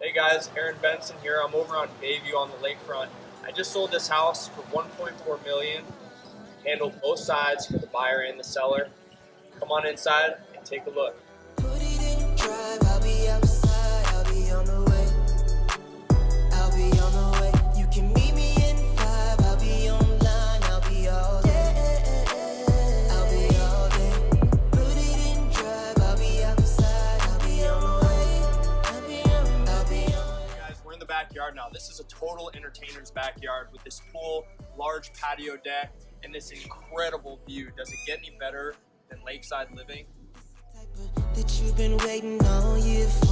Hey guys, Aaron Benson here. I'm over on Bayview on the lakefront. I just sold this house for $1.4 million. Handled both sides for the buyer and the seller. Come on inside and take a look. Put it in drive, I'll be outside, I'll be on the way. I'll be on the way. You can meet me in 5, I'll be online, I'll be all day. I'll be all day. Put it in drive, I'll be outside, I'll be on the way. I'll be on. Guys, we're in the backyard now. This is a total entertainer's backyard with this pool, large patio deck, and this incredible view. Does it get any better than lakeside living? That you've been waiting all year for.